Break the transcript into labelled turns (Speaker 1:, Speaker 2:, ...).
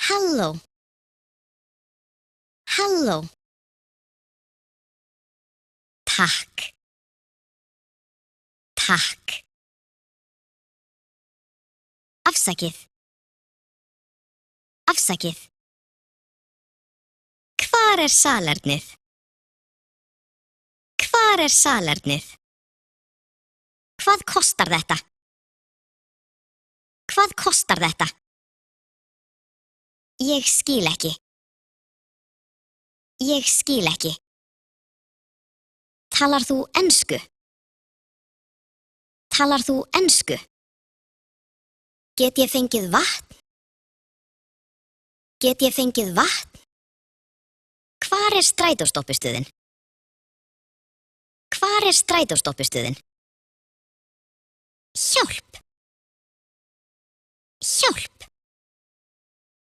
Speaker 1: Halló. Halló. Takk. Takk. Afsakið. Afsakið. Hvar salernið? Hvar salernið? Hvað kostar þetta? Hvað kostar þetta? Ég skil ekki. Ég skil ekki. Talar þú ensku? Talar þú ensku? Get ég fengið vatn? Get ég fengið vatn? Hvar strætóstoppistöðin? Hvar strætóstoppistöðin? Hjálp! Hjálp!